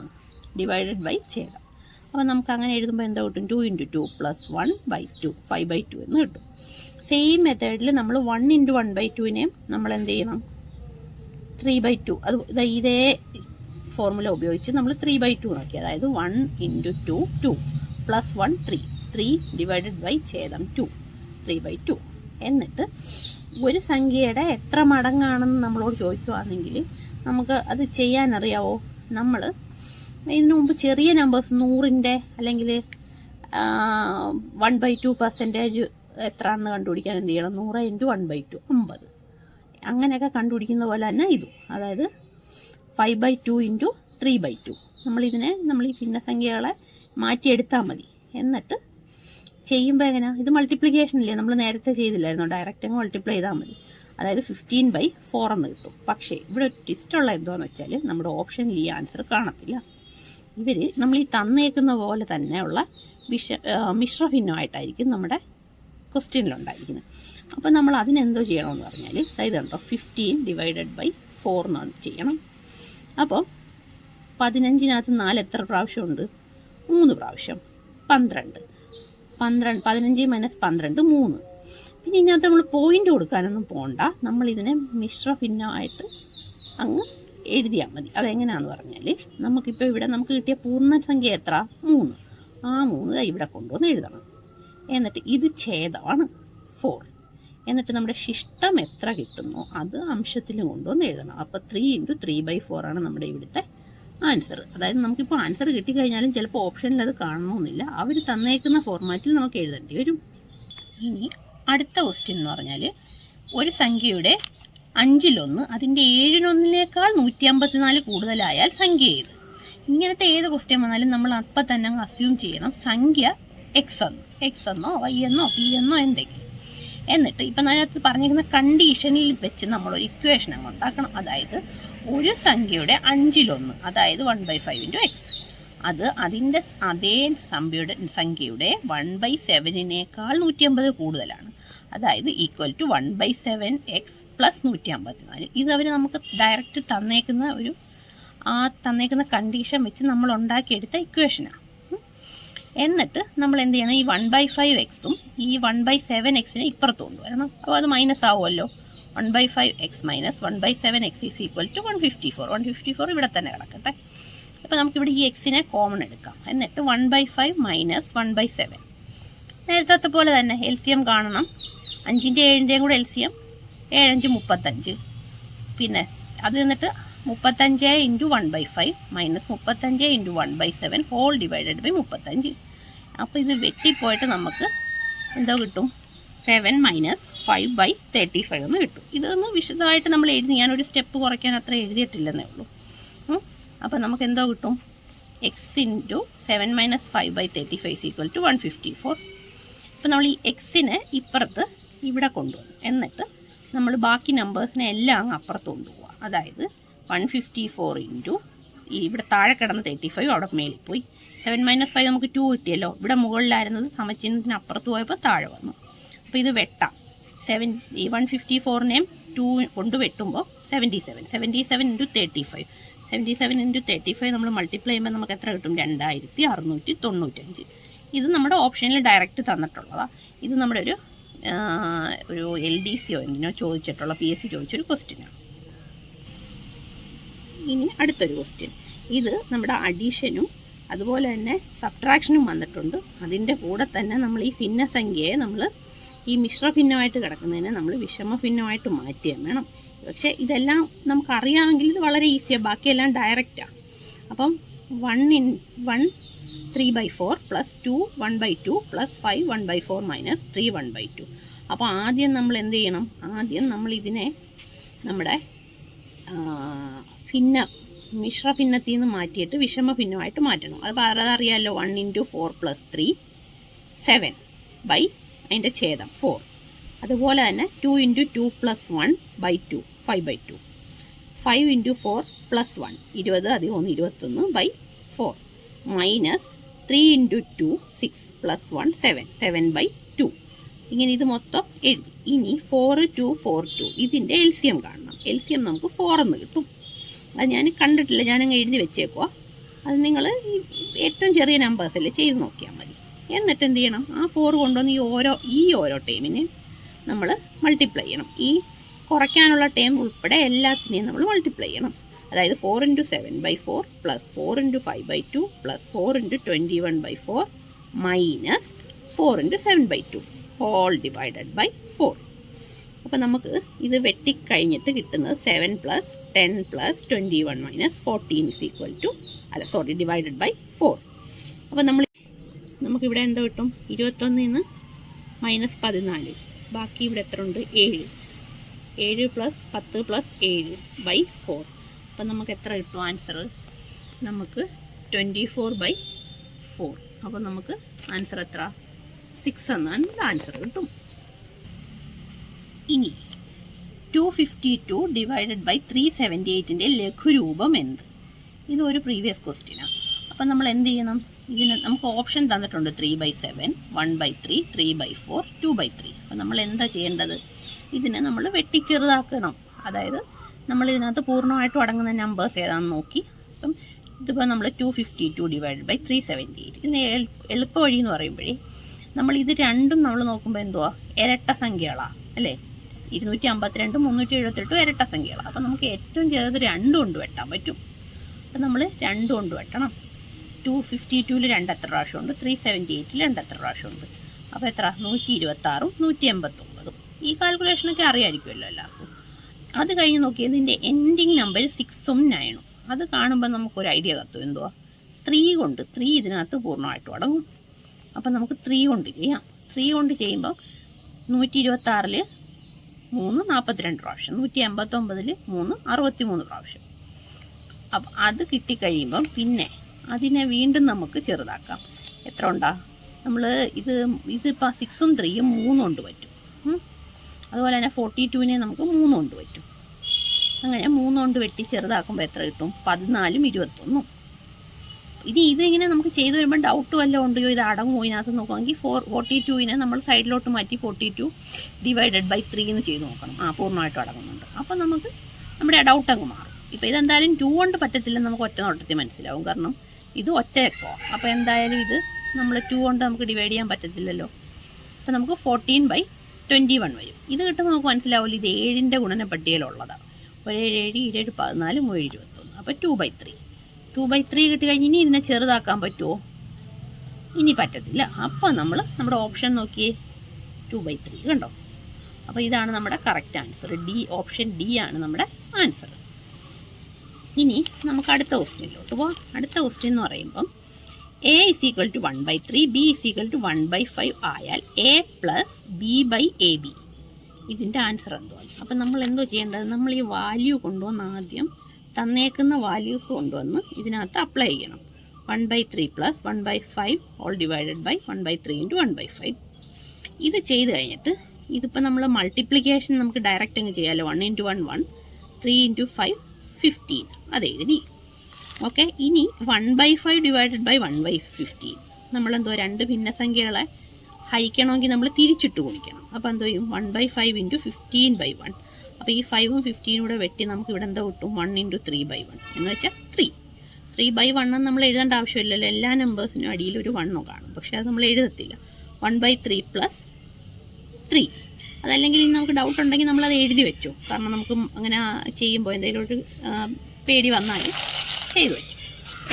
ഡിവൈഡഡ് ബൈ ഛേദം. അപ്പോൾ നമുക്ക് അങ്ങനെ എഴുതുമ്പോൾ എന്താ കിട്ടും? 2 × 2 + 1/2 5/2 എന്ന് കിട്ടും. സെയിം മെത്തേഡിൽ നമ്മൾ 1 × 1/2നെ നമ്മൾ എന്ത് ചെയ്യണം? 3/2. അത് ഇതേ ഫോർമുല ഉപയോഗിച്ച് നമ്മൾ 3/2 നോക്കി. അതായത് 1 × 2 2 + 1 3 ഡിവൈഡഡ് ബൈ ഛേദം 2 3/2. എന്നിട്ട് ഒരു സംഖ്യയുടെ എത്ര മടങ്ങാണെന്ന് നമ്മളോട് ചോദിക്കുവാണെങ്കിൽ നമുക്ക് അത് ചെയ്യാനറിയാവോ? നമ്മൾ ഇതിനു മുമ്പ് ചെറിയ നമ്പേഴ്സ് 100ൻ്റെ അല്ലെങ്കിൽ 1/2% എത്രയാണെന്ന് കണ്ടുപിടിക്കാൻ എന്ത് ചെയ്യണം? 100 × 1/2 50. അങ്ങനെയൊക്കെ കണ്ടുപിടിക്കുന്ന പോലെ തന്നെ ഇതും, അതായത് 5/2 × 3/2. നമ്മൾ ഈ ഭിന്നസംഖ്യകളെ മാറ്റിയെടുത്താൽ മതി. എന്നിട്ട് ചെയ്യുമ്പോൾ എങ്ങനെയാണ്? ഇത് മൾട്ടിപ്ലിക്കേഷൻ ഇല്ലേ, നമ്മൾ നേരത്തെ ചെയ്തില്ലായിരുന്നു, ഡയറക്റ്റ് അങ്ങ് മൾട്ടിപ്ലൈ ചെയ്താൽ മതി. അതായത് 15/4 എന്ന് കിട്ടും. പക്ഷേ ഇവിടെ ഒരു ട്വിസ്റ്റുള്ള എന്താണെന്ന് വെച്ചാൽ നമ്മുടെ ഓപ്ഷനിൽ ഈ ആൻസർ കാണത്തില്ല. നമ്മൾ ഈ തന്നേക്കുന്ന പോലെ തന്നെയുള്ള മിശ്രഭിന്നമായിട്ടായിരിക്കും നമ്മുടെ ക്വസ്റ്റ്യനിലുണ്ടായിരിക്കുന്നത്. അപ്പോൾ നമ്മൾ അതിനെന്തോ ചെയ്യണമെന്ന് പറഞ്ഞാൽ, അതായത് കണ്ടോ 15/4 എന്നാണ് ചെയ്യണം. അപ്പോൾ 15-നകത്ത് 4 എത്ര പ്രാവശ്യമുണ്ട്? 3 പ്രാവശ്യം. 12 15 - 12 3. പിന്നെ ഇതിനകത്ത് നമ്മൾ പോയിൻ്റ് കൊടുക്കാനൊന്നും പോകണ്ട, നമ്മളിതിനെ മിശ്രഭിന്നമായിട്ട് അങ്ങ് എഴുതിയാൽ മതി. അതെങ്ങനെയാണെന്ന് പറഞ്ഞാൽ, നമുക്കിപ്പോൾ ഇവിടെ നമുക്ക് കിട്ടിയ പൂർണ്ണസംഖ്യ എത്ര? 3. ആ 3 ഇവിടെ കൊണ്ടുവന്ന് എഴുതണം. എന്നിട്ട് ഇത് ഛേദമാണ് 4. എന്നിട്ട് നമ്മുടെ ശിഷ്ടം എത്ര കിട്ടുന്നോ അത് അംശത്തിലും കൊണ്ടുവന്ന് എഴുതണം. അപ്പോൾ 3 × 3/4 ആണ് നമ്മുടെ ഇവിടുത്തെ ആൻസർ. അതായത് നമുക്കിപ്പോൾ ആൻസർ കിട്ടിക്കഴിഞ്ഞാലും ചിലപ്പോൾ ഓപ്ഷനിൽ അത് കാണണമെന്നില്ല, അവർ തന്നേക്കുന്ന ഫോർമാറ്റിൽ നമുക്ക് എഴുതേണ്ടി വരും. ഇനി അടുത്ത ക്വസ്റ്റ്യൻ എന്ന് പറഞ്ഞാൽ, ഒരു സംഖ്യയുടെ 5/1 അതിൻ്റെ 7/1 154 കൂടുതലായാൽ സംഖ്യ ഏത്? ഇങ്ങനത്തെ ഏത് ക്വസ്റ്റ്യൻ വന്നാലും നമ്മൾ അപ്പം തന്നെ അസ്യൂം ചെയ്യണം സംഖ്യ എക്സ് എന്നോ വൈ എന്നോ പി എന്നോ എന്തെങ്കിലും. എന്നിട്ട് ഇപ്പം അതിനകത്ത് പറഞ്ഞിരിക്കുന്ന കണ്ടീഷനിൽ വെച്ച് നമ്മളൊരു ഇക്വേഷൻ അങ്ങ് ഉണ്ടാക്കണം. അതായത് ഒരു സംഖ്യയുടെ 5/1, അതായത് 1/5 × x, അത് അതിൻ്റെ അതേ സംഖ്യയുടെ 1/7 150 കൂടുതലാണ്. അതായത് ഈക്വൽ ടു 1/7x + 154. ഇത് അവർ നമുക്ക് ഡയറക്റ്റ് തന്നേക്കുന്ന കണ്ടീഷൻ വെച്ച് നമ്മൾ ഉണ്ടാക്കിയെടുത്ത ഇക്വേഷനാണ്. എന്നിട്ട് നമ്മൾ എന്ത് ചെയ്യണം? ഈ 1/5x ഈ 1/7x ഇപ്പുറത്ത് കൊണ്ടുവരണം. അപ്പോൾ അത് മൈനസ് ആവുമല്ലോ. 1/5x - 1/7x = 154. 154 ഇവിടെ തന്നെ കിടക്കട്ടെ. അപ്പോൾ നമുക്കിവിടെ ഈ എക്സിനെ കോമൺ എടുക്കാം. എന്നിട്ട് 1/5 - 1/7. നേരത്തെ പോലെ തന്നെ എൽസിയം കാണണം. 5ൻ്റെ 7ൻ്റെയും കൂടെ എൽസിയം 7×5 35. പിന്നെ അത് എന്നിട്ട് 35 × 1/5 - 35 × 1/7 ഹോൾ ഡിവൈഡഡ് ബൈ 35. അപ്പോൾ ഇത് വെട്ടിപ്പോയിട്ട് നമുക്ക് എന്തോ കിട്ടും? 7 - 5/35 എന്ന് കിട്ടും. ഇതൊന്ന് വിശദമായിട്ട് നമ്മൾ എഴുതി, ഞാനൊരു സ്റ്റെപ്പ് കുറയ്ക്കാൻ അത്ര എഴുതിയിട്ടില്ലെന്നേ ഉള്ളൂ. അപ്പോൾ നമുക്ക് എന്തോ കിട്ടും? x × 7 - 5/35 = 154. അപ്പോൾ നമ്മൾ ഈ എക്സിനെ ഇപ്പുറത്ത് ഇവിടെ കൊണ്ടുവന്നു. എന്നിട്ട് നമ്മൾ ബാക്കി നമ്പേഴ്സിനെ എല്ലാം അങ്ങ് അപ്പുറത്ത് കൊണ്ടുപോവുക. അതായത് 154 ഇൻറ്റു ഇവിടെ താഴെ കിടന്ന 35 അവിടെ മേളിൽ പോയി. 7 - 5 നമുക്ക് 2 കിട്ടിയല്ലോ. ഇവിടെ മുകളിലായിരുന്നത് സമചിഹ്നത്തിന് അപ്പുറത്ത് പോയപ്പോൾ താഴെ വന്നു. അപ്പോൾ ഇത് വെട്ടാം. 154നെയും 2 കൊണ്ട് വെട്ടുമ്പോൾ 77 ഇൻറ്റു 35. 77 ഇൻറ്റു 35 നമ്മൾ മൾട്ടിപ്ലൈ ചെയ്യുമ്പോൾ നമുക്ക് എത്ര കിട്ടും? 2695. ഇത് നമ്മുടെ ഓപ്ഷനിൽ ഡയറക്റ്റ് തന്നിട്ടുള്ളതാണ്. ഇത് നമ്മുടെ ഒരു LDCയോ എന്തിനോ ചോദിച്ചിട്ടുള്ള PSC ചോദിച്ചൊരു ക്വസ്റ്റ്യനാണ്. ഇനി അടുത്തൊരു ക്വസ്റ്റ്യൻ. ഇത് നമ്മുടെ അഡീഷനും അതുപോലെ തന്നെ സബ്ട്രാക്ഷനും വന്നിട്ടുണ്ട്. അതിൻ്റെ കൂടെ തന്നെ നമ്മൾ ഈ ഭിന്നസംഖ്യയെ നമ്മൾ ഈ മിശ്രഭിന്നമായിട്ട് കിടക്കുന്നതിനെ നമ്മൾ വിഷമഭിന്നമായിട്ട് മാറ്റുകയും വേണം. പക്ഷേ ഇതെല്ലാം നമുക്കറിയാമെങ്കിൽ ഇത് വളരെ ഈസിയാണ്. ബാക്കിയെല്ലാം ഡയറക്റ്റാണ്. അപ്പം 1 3/4 പ്ലസ് 2 1/2 പ്ലസ് 5 1/4 മൈനസ് 3 1/2. അപ്പോൾ ആദ്യം നമ്മൾ എന്ത് ചെയ്യണം? ആദ്യം നമ്മൾ ഇതിനെ നമ്മുടെ മിശ്രഭിന്നത്തിൽ നിന്ന് മാറ്റിയിട്ട് വിഷമഭിന്നമായിട്ട് മാറ്റണം. അത് അറിയാമല്ലോ. 1 × 4 + 3 7 ബൈ അതിൻ്റെ ഛേദം 4. അതുപോലെ തന്നെ 2 × 2 + 1/2 5/2. 5 × 4 + 1 20 + 1 21/4 മൈനസ് 3 × 2 6 + 1 7 7/2. ഇങ്ങനെ ഇത് മൊത്തം എഴുതി. ഇനി 4 2 4 2 ഇതിൻ്റെ LCM കാണണം. LCM നമുക്ക് 4 എന്ന് കിട്ടും. അത് ഞാൻ കണ്ടിട്ടില്ല, ഞാനങ്ങ് എഴുതി വെച്ചേക്കുക. അത് നിങ്ങൾ ഏറ്റവും ചെറിയ നമ്പേഴ്സല്ലേ ചെയ്ത് നോക്കിയാൽ മതി. എന്നിട്ട് എന്ത് ചെയ്യണം? ആ 4 കൊണ്ടുവന്ന് ഈ ഓരോ ടൈമിനെ നമ്മൾ മൾട്ടിപ്ലൈ ചെയ്യണം. ഈ കുറയ്ക്കാനുള്ള ടൈം ഉൾപ്പെടെ എല്ലാത്തിനെയും നമ്മൾ മൾട്ടിപ്ലൈ ചെയ്യണം. അതായത് 4 × 7/4 plus 4 × 5/2 plus 4 × 21/4 minus 4 × 7/2 whole divided by 4. അപ്പോൾ നമുക്ക് ഇത് വെട്ടിക്കഴിഞ്ഞിട്ട് കിട്ടുന്നത് 7 + 10 + 21 - 14 ഡിവൈഡഡ് ബൈ 4. അപ്പോൾ നമുക്കിവിടെ എന്താ കിട്ടും? 21 നിന്ന് -14. ബാക്കി ഇവിടെ എത്ര ഉണ്ട്? 7 + 10 + 7/4. അപ്പം നമുക്ക് എത്ര കിട്ടും ആൻസർ? നമുക്ക് 24/4. അപ്പോൾ നമുക്ക് ആൻസർ എത്ര? 6 എന്നാണ് ആൻസർ കിട്ടും. ഇനി 252 ഡിവൈഡഡ് ബൈ 378ൻ്റെ ലഘുരൂപം എന്ത്? ഇതൊരു പ്രീവിയസ് ക്വസ്റ്റ്യനാണ്. അപ്പം നമ്മൾ എന്ത് ചെയ്യണം? ഇതിന് നമുക്ക് ഓപ്ഷൻ തന്നിട്ടുണ്ട് 3/7 1/3 3/4 2/3. അപ്പം നമ്മൾ എന്താ ചെയ്യേണ്ടത്? ഇതിനെ നമ്മൾ വെട്ടിച്ചെറുതാക്കണം. അതായത് നമ്മൾ ഇതിനകത്ത് പൂർണ്ണമായിട്ടും അടങ്ങുന്ന നമ്പേഴ്സ് ഏതാണെന്ന് നോക്കി. അപ്പം ഇതിപ്പോൾ നമ്മൾ 252 ഡിവൈഡഡ് ബൈ 378. ഇതിന് എളുപ്പ വഴി എന്ന് പറയുമ്പോഴേ നമ്മൾ ഇത് രണ്ടും നമ്മൾ നോക്കുമ്പോൾ എന്തുവാ? ഇരട്ട സംഖ്യകളാണ് അല്ലേ? 252 378 ഇരട്ട സംഖ്യകളാണ്. അപ്പം നമുക്ക് ഏറ്റവും ചെറുത് 2 കൊണ്ട് വെട്ടാൻ പറ്റും. അപ്പം നമ്മൾ 2 കൊണ്ട് വെട്ടണം. 252-ൽ 2 എത്ര പ്രാവശ്യമുണ്ട്? 378-ൽ 2 എത്ര പ്രാവശ്യമുണ്ട്? അപ്പോൾ എത്ര? 126-ഉം 189. ഈ കാൽക്കുലേഷനൊക്കെ അറിയാമായിരിക്കുമല്ലോ എല്ലാവർക്കും. അത് കഴിഞ്ഞ് നോക്കി ഇതിൻ്റെ എൻഡിങ് നമ്പർ 6ഉം 9ഉം. അത് കാണുമ്പോൾ നമുക്കൊരു ഐഡിയ കത്തും. എന്തുവാ? 3 കൊണ്ട് 3 ഇതിനകത്ത് പൂർണ്ണമായിട്ടും അടങ്ങും. അപ്പം നമുക്ക് 3 കൊണ്ട് ചെയ്യാം. 3 കൊണ്ട് ചെയ്യുമ്പോൾ 126-ൽ 3 42 പ്രാവശ്യം, 189-ൽ 3 63 പ്രാവശ്യം. അപ്പം അത് കിട്ടിക്കഴിയുമ്പം പിന്നെ അതിനെ വീണ്ടും നമുക്ക് ചെറുതാക്കാം. എത്ര ഉണ്ടാ? നമ്മൾ ഇതിപ്പോൾ 6ഉം 3ഉം 3 കൊണ്ട് പറ്റും. അതുപോലെ തന്നെ 42-നെ നമുക്ക് 3 കൊണ്ട് പറ്റും. അങ്ങനെ 3 കൊണ്ട് വെട്ടി ചെറുതാക്കുമ്പോൾ എത്ര കിട്ടും? 14ഉം 21. ഇനി ഇതിങ്ങനെ നമുക്ക് ചെയ്തു വരുമ്പോൾ ഡൗട്ട് വല്ലതും ഉണ്ടോ? ഇത് അടങ്ങുമോ ഇതിനകത്ത് നോക്കുകയാണെങ്കിൽ 42-നെ നമ്മൾ സൈഡിലോട്ട് മാറ്റി 42 ഡിവൈഡഡ് ബൈ 3 എന്ന് ചെയ്ത് നോക്കണം. പൂർണ്ണമായിട്ടും അടങ്ങുന്നുണ്ട്. അപ്പം നമുക്ക് നമ്മുടെ ഡൗട്ട് അങ്ങ് മാറും. ഇപ്പോൾ ഇതെന്തായാലും 2 കൊണ്ട് പറ്റത്തില്ലെന്ന് നമുക്ക് ഒറ്റ നോട്ടത്തിൽ മനസ്സിലാവും. കാരണം ഇത് ഒറ്റയക്കോ. അപ്പോൾ എന്തായാലും ഇത് നമ്മൾ 2 കൊണ്ട് നമുക്ക് ഡിവൈഡ് ചെയ്യാൻ പറ്റത്തില്ലല്ലോ. അപ്പോൾ നമുക്ക് 14/21 വരും. ഇത് കിട്ടുമ്പോൾ നമുക്ക് മനസ്സിലാവില്ല ഇത് 7ൻ്റെ ഗുണനപ്പട്ടികയിലുള്ളതാണ്. 1 7 7 14 7 21. അപ്പോൾ 2/3 കിട്ടിക്കഴിഞ്ഞ് ഇനി ഇതിനെ ചെറുതാക്കാൻ പറ്റുമോ? ഇനി പറ്റത്തില്ല. അപ്പോൾ നമ്മൾ നമ്മുടെ ഓപ്ഷൻ നോക്കിയേ 2/3 കണ്ടോ. അപ്പോൾ ഇതാണ് നമ്മുടെ കറക്റ്റ് ആൻസർ. ഓപ്ഷൻ ഡി ആണ് നമ്മുടെ ആൻസർ. ഇനി നമുക്ക് അടുത്ത ക്വസ്റ്റ്യനിലോട്ട് പോകാം. അടുത്ത ക്വസ്റ്റ്യൻ എന്ന് പറയുമ്പം A = 1/3 B = 1/5 ആയാൽ A + B/AB ഇതിൻ്റെ ആൻസർ എന്തുവാണ്? അപ്പം നമ്മൾ എന്തോ ചെയ്യേണ്ടത്? നമ്മൾ ഈ വാല്യൂ കൊണ്ടുവന്ന് ആദ്യം തന്നേക്കുന്ന വാല്യൂസ് കൊണ്ടുവന്ന് ഇതിനകത്ത് അപ്ലൈ ചെയ്യണം. 1/3 + 1/5 ഹോൾ ഡിവൈഡഡ് ബൈ 1/3 × 1/5. ഇത് ചെയ്ത് കഴിഞ്ഞിട്ട് ഇതിപ്പോൾ നമ്മൾ മൾട്ടിപ്ലിക്കേഷൻ നമുക്ക് ഡയറക്റ്റ് അങ്ങ് ചെയ്യാമല്ലോ. 1 × 1 1, 3 × 5 15 അത് എഴുതി. ഓക്കെ, ഇനി 1/5 ഡിവൈഡഡ് ബൈ 1/15 നമ്മളെന്തോ രണ്ട് ഭിന്നസംഖ്യകളെ ഹരിക്കണമെങ്കിൽ നമ്മൾ തിരിച്ചിട്ട് ഗുണിക്കണം. അപ്പോൾ എന്തോ ചെയ്യും? 1/5 × 15/1. അപ്പോൾ ഈ 5ഉം 15 കൂടെ വെട്ടി നമുക്ക് ഇവിടെ എന്താ കിട്ടും? 1 × 3/1 എന്ന് വെച്ചാൽ 3/1 എന്ന് നമ്മൾ എഴുതേണ്ട ആവശ്യമില്ലല്ലോ. എല്ലാ നമ്പേഴ്സിനും അടിയിൽ ഒരു 1 കാണും, പക്ഷേ അത് നമ്മൾ എഴുതത്തില്ല. 1/3 + 3. അതല്ലെങ്കിൽ ഇനി നമുക്ക് ഡൗട്ട് ഉണ്ടെങ്കിൽ നമ്മളത് എഴുതി വെച്ചു, കാരണം നമുക്ക് അങ്ങനെ ചെയ്യുമ്പോൾ എന്തെങ്കിലും ഒരു പേടി വന്നാൽ ചെയ്തു വെച്ചു.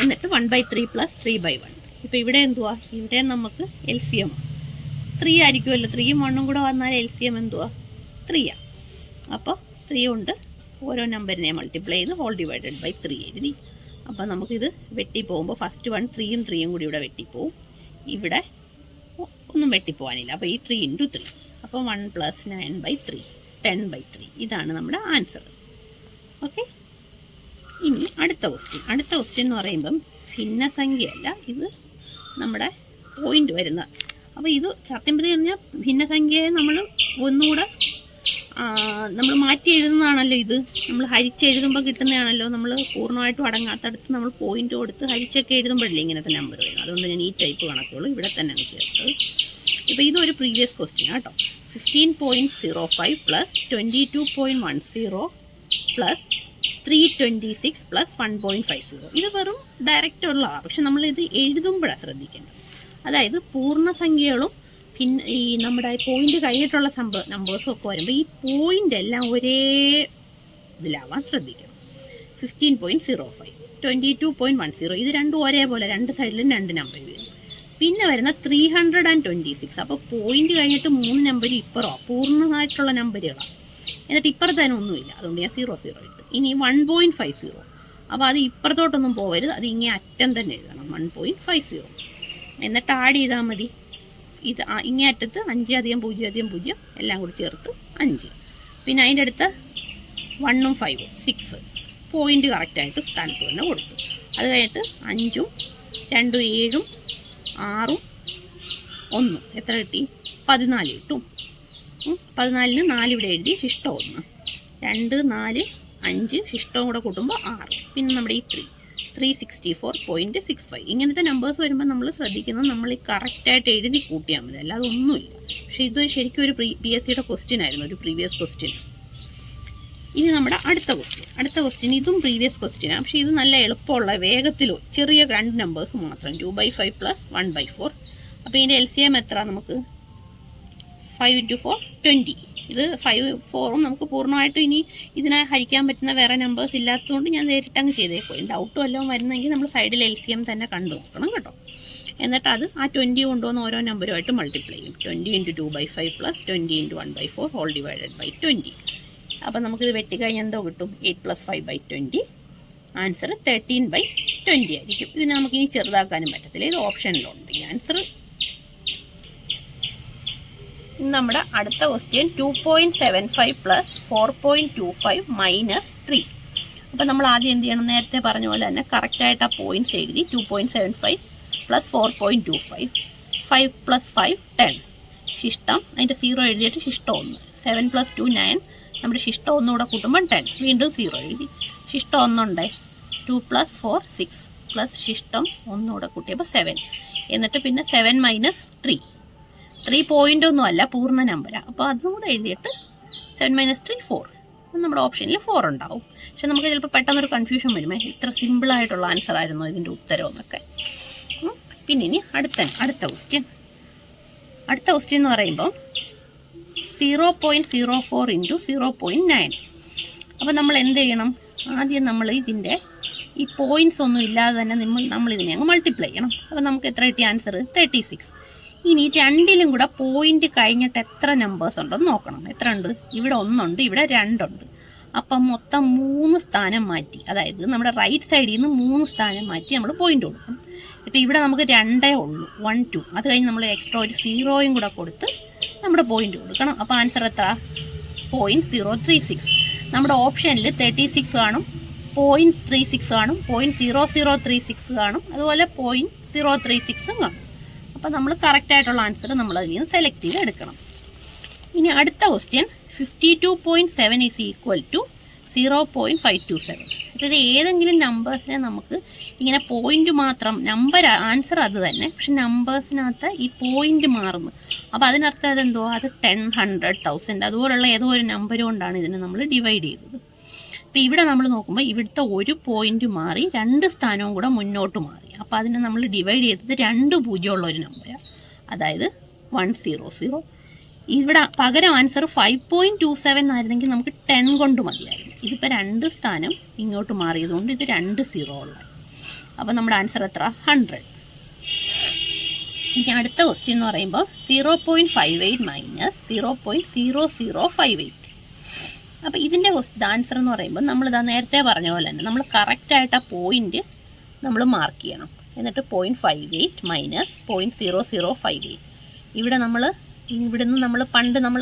എന്നിട്ട് 1/3 + 3/1. ഇപ്പോൾ ഇവിടെ എന്തുവാ? ഇവിടെ നമുക്ക് LCM 3 ആയിരിക്കുമല്ലോ. 3ഉം 1ഉം കൂടെ വന്നാൽ LCM എന്തുവാ? 3 അപ്പോൾ 3 കൊണ്ട് ഓരോ നമ്പറിനെ മൾട്ടിപ്ലൈ ചെയ്ത് ഹോൾ ഡിവൈഡഡ് ബൈ 3 എഴുതി. അപ്പോൾ നമുക്കിത് വെട്ടിപ്പോകുമ്പോൾ ഫസ്റ്റ് 1 3ഉം കൂടി ഇവിടെ വെട്ടിപ്പോവും. ഇവിടെ ഒന്നും വെട്ടിപ്പോവാനില്ല. അപ്പോൾ ഈ 3 × 3, അപ്പോൾ 1 + 9/3 10/3. ഇതാണ് നമ്മുടെ ആൻസർ. ഓക്കെ, ഇനി അടുത്ത ക്വസ്റ്റ്യൻ എന്ന് പറയുമ്പം ഭിന്നസംഖ്യയല്ല, ഇത് നമ്മുടെ പോയിന്റ് വരുന്ന. അപ്പോൾ ഇത് സത്യം പറഞ്ഞാൽ ഭിന്നസംഖ്യയെ നമ്മൾ ഒന്നുകൂടെ നമ്മൾ മാറ്റി എഴുതുന്നതാണല്ലോ. ഇത് നമ്മൾ ഹരിച്ചെഴുതുമ്പോൾ കിട്ടുന്നതാണല്ലോ. നമ്മൾ പൂർണ്ണമായിട്ടും അടങ്ങാത്തടുത്ത് നമ്മൾ പോയിന്റ് കൊടുത്ത് ഹരിച്ചൊക്കെ എഴുതുമ്പോഴല്ലേ ഇങ്ങനത്തെ നമ്പർ വരും. അതുകൊണ്ട് ഞാൻ ഈ ടൈപ്പ് കണക്കുകൾ ഇവിടെ തന്നെ അങ്ങ് ചേർത്തത്. ഇപ്പോൾ ഇതൊരു പ്രീവിയസ് ക്വസ്റ്റ്യൻ കേട്ടോ. 15.05 + 22.10 + 326 + 1.50. ഇത് വെറും ഡയറക്റ്റ് ഉള്ളതാണ്, പക്ഷെ നമ്മളിത് എഴുതുമ്പോഴാണ് ശ്രദ്ധിക്കേണ്ടത്. അതായത് പൂർണ്ണസംഖ്യകളും പിന്നെ ഈ നമ്മുടെ പോയിന്റ് കഴിഞ്ഞിട്ടുള്ള നമ്പേഴ്സും ഒക്കെ വരുമ്പോൾ ഈ പോയിന്റ് എല്ലാം ഒരേ ഇതിലാവാൻ ശ്രദ്ധിക്കണം. 15.05 22.10 ഇത് രണ്ടും ഒരേപോലെ, രണ്ട് സൈഡിലും 2 നമ്പർ വരും. പിന്നെ വരുന്ന 326, അപ്പോൾ പോയിന്റ് കഴിഞ്ഞിട്ട് 3 നമ്പർ ഇപ്പുറോ പൂർണ്ണമായിട്ടുള്ള നമ്പറുകളാണ്. എന്നിട്ട് ഇപ്പുറത്ത് തന്നെ ഒന്നുമില്ല, അതുകൊണ്ട് ഞാൻ 00 ഇട്ടു. ഇനി 1.50, അപ്പോൾ അത് ഇപ്പുറത്തോട്ടൊന്നും പോകരുത്, അത് ഇങ്ങനെ അറ്റം തന്നെ എഴുതണം 1.50. എന്നിട്ട് ആഡ് ചെയ്താൽ മതി. ഇത് ഇങ്ങേ അറ്റത്ത് 5 + 0 + 0 എല്ലാം കൂടി ചേർത്ത് 5. പിന്നെ അതിൻ്റെ അടുത്ത് 1ഉം 5ഉം 6 പോയിന്റ് കറക്റ്റായിട്ട് സ്ഥാനത്ത് തന്നെ കൊടുത്തു. അത് കഴിഞ്ഞിട്ട് 5ഉം 2ഉം 7ഉം 6ഉം 1 എത്ര കിട്ടി? 14 കിട്ടും. 14ന് 4 ഇവിടെ എഴുതി, ശിഷ്ടം 1 2 4 5 ശിഷ്ടവും കൂടെ കൂട്ടുമ്പോൾ 6. പിന്നെ നമ്മുടെ ഈ 364.65 ഇങ്ങനത്തെ നമ്പേഴ്സ് വരുമ്പോൾ നമ്മൾ ശ്രദ്ധിക്കുന്നത് നമ്മൾ ഈ കറക്റ്റായിട്ട് എഴുതി കൂട്ടിയാൽ മതി, അല്ലാതെ ഒന്നുമില്ല. പക്ഷേ ഇത് ശരിക്കും ഒരു PSCയുടെ ക്വസ്റ്റ്യൻ ആയിരുന്നു, ഒരു പ്രീവിയസ് ക്വസ്റ്റ്യൻ. ഇനി നമ്മുടെ അടുത്ത ക്വസ്റ്റ്യൻ ഇതും പ്രീവിയസ് ക്വസ്റ്റ്യനാണ്, പക്ഷേ ഇത് നല്ല എളുപ്പമുള്ള വേഗത്തിലോ ചെറിയ 2 നമ്പേഴ്സ് മാത്രം. 2/5 + 1/4. അപ്പോൾ ഇതിൻ്റെ LCM എത്ര? നമുക്ക് 5 × 4 20. ഇത് 5 4ഉം നമുക്ക് പൂർണ്ണമായിട്ടും ഇനി ഇതിനെ ഹരിക്കാൻ പറ്റുന്ന വേറെ നമ്പേഴ്സ് ഇല്ലാത്തതുകൊണ്ട് ഞാൻ നേരിട്ടങ്ങ് ചെയ്തേക്കും. ഡൗട്ട് വല്ലതും വരുന്നെങ്കിൽ നമ്മൾ സൈഡിൽ LCM തന്നെ കണ്ടു നോക്കണം കേട്ടോ. എന്നിട്ട് അത് ആ 20 കൊണ്ടുവന്ന് ഓരോ നമ്പറുമായിട്ട് മൾട്ടിപ്ലൈ ചെയ്യും. 20 × 2/5 + 20 × 1/4 ഹോൾ ഡിവൈഡഡ് ബൈ 20. അപ്പോൾ നമുക്കിത് വെട്ടിക്കഴിഞ്ഞാൽ എന്തോ കിട്ടും? 8 + 5/20. ആൻസർ 13/20 ആയിരിക്കും. ഇതിന് നമുക്കിനി ചെറുതാക്കാനും പറ്റത്തില്ല, ഇത് ഓപ്ഷനിലുണ്ട് ഈ ആൻസർ. നമ്മുടെ അടുത്ത ക്വസ്റ്റ്യൻ 2.75 + 4.25 - 3. അപ്പോൾ നമ്മൾ ആദ്യം എന്ത് ചെയ്യണം? നേരത്തെ പറഞ്ഞ പോലെ തന്നെ കറക്റ്റായിട്ട് ആ പോയിന്റ്സ് എഴുതി. 2.75 + 4.25 5 + 5 10 ശിഷ്ടം, അതിൻ്റെ 0 എഴുതിയിട്ട് ശിഷ്ടം 1. 7 + 2 9 നമ്മുടെ ശിഷ്ടം 1 കൂടെ കൂട്ടുമ്പോൾ 10. വീണ്ടും 0 എഴുതി, ശിഷ്ടം 1 ഉണ്ട്. 2 + 4 6 പ്ലസ് ശിഷ്ടം 1 കൂടെ കൂട്ടിയപ്പോൾ 7. എന്നിട്ട് പിന്നെ 7 - 3. 3 പോയിന്റ് ഒന്നും അല്ല, പൂർണ്ണ നമ്പരാണ്. അപ്പോൾ അതും കൂടെ എഴുതിയിട്ട് 7 - 3 4. നമ്മുടെ ഓപ്ഷനിൽ 4 ഉണ്ടാവും. പക്ഷെ നമുക്ക് ചിലപ്പോൾ പെട്ടെന്നൊരു കൺഫ്യൂഷൻ വരുമേ, ഇത്ര സിമ്പിളായിട്ടുള്ള ആൻസർ ആയിരുന്നു ഇതിൻ്റെ ഉത്തരം എന്നൊക്കെ. പിന്നെ ഇനി അടുത്ത ക്വസ്റ്റ്യൻ എന്ന് പറയുമ്പോൾ 0.04 × 0.9. അപ്പോൾ നമ്മൾ എന്ത് ചെയ്യണം? ആദ്യം നമ്മൾ ഇതിൻ്റെ ഈ പോയിന്റ്സ് ഒന്നും ഇല്ലാതെ തന്നെ നമ്മൾ ഇതിനെ അങ്ങ് മൾട്ടിപ്ലൈ ചെയ്യണം. അപ്പോൾ നമുക്ക് എത്ര കിട്ടിയ ആൻസർ? 36. ഇനി രണ്ടിലും കൂടെ പോയിന്റ് കഴിഞ്ഞിട്ട് എത്ര നമ്പേഴ്സ് ഉണ്ടെന്ന് നോക്കണം. എത്ര ഉണ്ട്? ഇവിടെ 1 ഉണ്ട്, ഇവിടെ 2 ഉണ്ട്. അപ്പം മൊത്തം 3 സ്ഥാനം മാറ്റി, അതായത് നമ്മുടെ റൈറ്റ് സൈഡിൽ നിന്ന് 3 സ്ഥാനം മാറ്റി നമ്മൾ പോയിന്റ് കൊടുക്കണം. ഇപ്പം ഇവിടെ നമുക്ക് 2 ഉള്ളൂ, 1 2. അത് കഴിഞ്ഞ് നമ്മൾ എക്സ്ട്രാ ഒരു 0യും കൂടെ കൊടുത്ത് നമ്മുടെ പോയിന്റ് കൊടുക്കണം. അപ്പോൾ ആൻസർ എത്ര? 0.036. നമ്മുടെ ഓപ്ഷനിൽ 36 കാണും, 0.36 കാണും, 0.0036 കാണും, അതുപോലെ 0.036 കാണും. അപ്പോൾ നമ്മൾ കറക്റ്റായിട്ടുള്ള ആൻസർ നമ്മൾ അതിൽ നിന്ന് സെലക്ട് ചെയ്ത് എടുക്കണം. ഇനി അടുത്ത ക്വസ്റ്റ്യൻ 52.7 ഈസ് ഈക്വൽ ടു 0.527. അതായത് ഏതെങ്കിലും നമ്പേഴ്സിനെ നമുക്ക് ഇങ്ങനെ പോയിന്റ് മാത്രം ആൻസർ അത് തന്നെ, പക്ഷെ നമ്പേഴ്സിനകത്ത് ഈ പോയിന്റ് മാറുന്നു. അപ്പോൾ അതിനർത്ഥം അതെന്തോ അത് 10, 100, 1000 അതുപോലുള്ള ഏതോ ഒരു നമ്പർ കൊണ്ടാണ് ഇതിനെ നമ്മൾ ഡിവൈഡ് ചെയ്തത്. അപ്പോൾ ഇവിടെ നമ്മൾ നോക്കുമ്പോൾ ഇവിടുത്തെ ഒരു പോയിന്റ് മാറി 2 സ്ഥാനവും കൂടെ മുന്നോട്ട് മാറി. അപ്പോൾ അതിനെ നമ്മൾ ഡിവൈഡ് ചെയ്തത് 2 പൂജ്യമുള്ള ഒരു നമ്പറാണ്, അതായത് 100. ഇവിടെ പകരം ആൻസർ 5.27 ആയിരുന്നെങ്കിൽ നമുക്ക് 10 കൊണ്ട് മതിയായിരുന്നു. ഇതിപ്പോൾ 2 സ്ഥാനം ഇങ്ങോട്ട് മാറിയതുകൊണ്ട് ഇത് 2 0 ഉള്ള. അപ്പോൾ നമ്മുടെ ആൻസർ എത്ര? 100. ഇനി അടുത്ത ക്വസ്റ്റ്യൻ എന്ന് പറയുമ്പോൾ 0.58 മൈനസ് 0.0058. അപ്പോൾ ഇതിൻ്റെ ആൻസർ എന്ന് പറയുമ്പോൾ നമ്മളിതാ നേരത്തെ പറഞ്ഞ പോലെ തന്നെ നമ്മൾ കറക്റ്റായിട്ട് ആ പോയിന്റ് നമ്മൾ മാർക്ക് ചെയ്യണം. എന്നിട്ട് 0.58 മൈനസ് 0.0058. ഇവിടെ ഇവിടുന്ന് നമ്മൾ പണ്ട് നമ്മൾ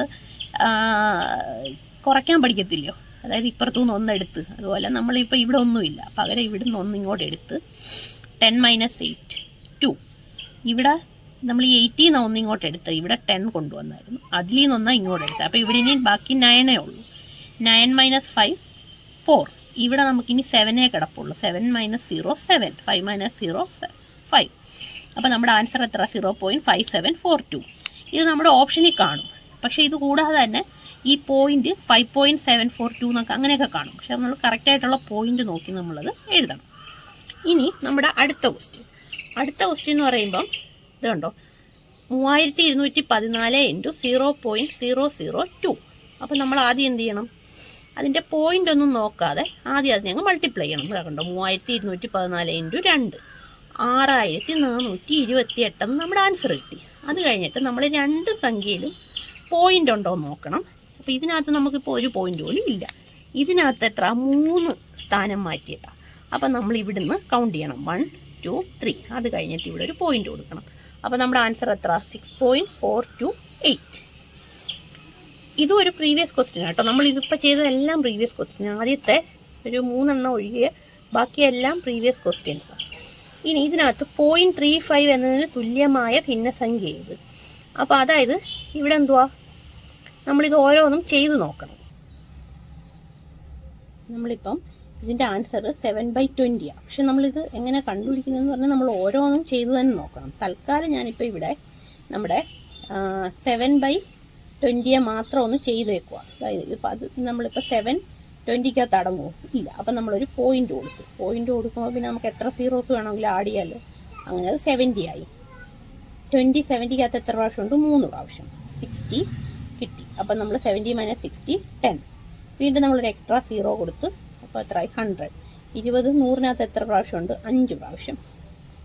കുറയ്ക്കാൻ പഠിക്കത്തില്ലയോ, അതായത് ഇപ്പുറത്തുനിന്ന് ഒന്നെടുത്ത്, അതുപോലെ നമ്മളിപ്പോൾ ഇവിടെ ഒന്നുമില്ല, പകരം ഇവിടുന്ന് ഒന്നിങ്ങോട്ട് എടുത്ത് 10 മൈനസ് 8 2. ഇവിടെ നമ്മൾ ഈ 80 നിന്ന് ഒന്നിങ്ങോട്ട് എടുത്ത് ഇവിടെ 10 കൊണ്ടുവന്നായിരുന്നു, അതിൽ നിന്നൊന്നാണ് ഇങ്ങോട്ട് എടുത്തത്. അപ്പോൾ ഇവിടെ ഇനി ബാക്കി 9 ഉള്ളൂ. 9 മൈനസ് 5 4. ഇവിടെ നമുക്കിനി 7 കിടപ്പുള്ളൂ. 7 മൈനസ് 0 7, 5 മൈനസ് 0 5. അപ്പോൾ നമ്മുടെ ആൻസർ എത്ര? 0.5742. ഇത് നമ്മുടെ ഓപ്ഷനിൽ കാണും. പക്ഷേ ഇത് കൂടാതെ തന്നെ ഈ പോയിന്റ് 5.742 എന്നൊക്കെ അങ്ങനെയൊക്കെ കാണും. പക്ഷെ നമ്മൾ കറക്റ്റായിട്ടുള്ള പോയിന്റ് നോക്കി നമ്മളത് എഴുതണം. ഇനി നമ്മുടെ അടുത്ത ക്വസ്റ്റ്യൻ എന്ന് പറയുമ്പം ഇത് കണ്ടോ, 3214 ഇൻറ്റു 0.002. അപ്പോൾ നമ്മൾ ആദ്യം എന്ത് ചെയ്യണം? അതിൻ്റെ പോയിന്റ് ഒന്നും നോക്കാതെ ആദ്യം അത് ഞങ്ങൾ മൾട്ടിപ്ലൈ ചെയ്യണം. ഇവിടെ കണ്ടോ 3214 ഇൻറ്റു 2 6428 എന്ന് നമ്മുടെ ആൻസർ കിട്ടി. അത് കഴിഞ്ഞിട്ട് നമ്മൾ 2 സംഖ്യയിലും പോയിന്റ് ഉണ്ടോ എന്ന് നോക്കണം. അപ്പോൾ ഇതിനകത്ത് നമുക്കിപ്പോൾ ഒരു പോയിന്റ് പോലും ഇല്ല. ഇതിനകത്ത് എത്ര? 3 സ്ഥാനം മാറ്റിയിട്ടാണ്. അപ്പം നമ്മൾ ഇവിടുന്ന് കൗണ്ട് ചെയ്യണം 1 2 3. അത് കഴിഞ്ഞിട്ട് ഇവിടെ ഒരു പോയിന്റ് കൊടുക്കണം. അപ്പോൾ നമ്മുടെ ആൻസർ എത്ര? 6.428. ഇതും ഒരു പ്രീവിയസ് ക്വസ്റ്റ്യൻ കേട്ടോ. നമ്മൾ ഇതിപ്പോൾ ചെയ്തതെല്ലാം പ്രീവിയസ് ക്വസ്റ്റ്യൻ. ആദ്യത്തെ ഒരു 3 എണ്ണം ഒഴികെ ബാക്കിയെല്ലാം പ്രീവിയസ് ക്വസ്റ്റ്യൻസാണ്. ഇനി ഇതിനകത്ത് 0.35 എന്നതിന് തുല്യമായ ഭിന്നസംഖ്യ ഇത്. അപ്പോൾ അതായത് ഇവിടെ എന്തുവാ, നമ്മളിത് ഓരോന്നും ചെയ്തു നോക്കണം. നമ്മളിപ്പം ഇതിൻ്റെ ആൻസർ 7/20 ആണ്. പക്ഷെ നമ്മളിത് എങ്ങനെ കണ്ടുപിടിക്കുന്നതെന്ന് പറഞ്ഞാൽ നമ്മൾ ഓരോന്നും ചെയ്തു തന്നെ നോക്കണം. തൽക്കാലം ഞാനിപ്പോൾ ഇവിടെ നമ്മുടെ 7/20 മാത്രം ഒന്ന് ചെയ്ത് വെക്കുക. അതായത് ഇപ്പം അത് നമ്മളിപ്പോൾ 7/20 അടങ്ങുമോ? ഇല്ല. അപ്പം നമ്മളൊരു പോയിന്റ് കൊടുക്കുമ്പോൾ പിന്നെ നമുക്ക് എത്ര സീറോസ് വേണമെങ്കിലും ആഡ് ചെയ്യാമല്ലോ. അങ്ങനെ അത് 70 ആയി. 70 എത്ര പ്രാവശ്യം ഉണ്ട്? 3 പ്രാവശ്യം. 60 കിട്ടി. അപ്പം നമ്മൾ 70 മൈനസ് 60 10. വീണ്ടും നമ്മളൊരു എക്സ്ട്രാ 0 കൊടുത്ത് അപ്പോൾ എത്രയായി? 100. 20 100 എത്ര പ്രാവശ്യം ഉണ്ട്? 5 പ്രാവശ്യം.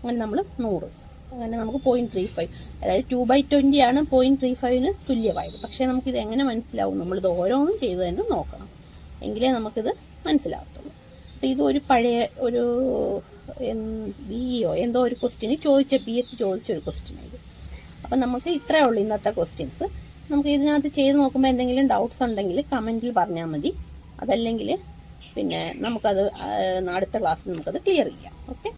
അങ്ങനെ നമ്മൾ 100. അങ്ങനെ നമുക്ക് 0.35, അതായത് 2/20 ആണ് 0.35 തുല്യമായത്. പക്ഷേ നമുക്കിത് എങ്ങനെ മനസ്സിലാവും? നമ്മളിത് ഓരോന്നും ചെയ്ത് തന്നെ നോക്കണം, എങ്കിലേ നമുക്കിത് മനസ്സിലാകത്തുള്ളൂ. അപ്പോൾ ഇത് ഒരു പഴയ ഒരു BEO എന്തോ ഒരു ക്വസ്റ്റ്യന് ചോദിച്ച PSC ചോദിച്ചൊരു ക്വസ്റ്റ്യനായത്. അപ്പം നമുക്ക് ഇത്രയേ ഉള്ളൂ ഇന്നത്തെ ക്വസ്റ്റ്യൻസ്. നമുക്ക് ഇതിനകത്ത് ചെയ്ത് നോക്കുമ്പോൾ എന്തെങ്കിലും ഡൗട്ട്സ് ഉണ്ടെങ്കിൽ കമൻറ്റിൽ പറഞ്ഞാൽ മതി. അതല്ലെങ്കിൽ പിന്നെ നമുക്കത് അടുത്ത ക്ലാസ്സിൽ നമുക്കത് ക്ലിയർ ചെയ്യാം. ഓക്കെ.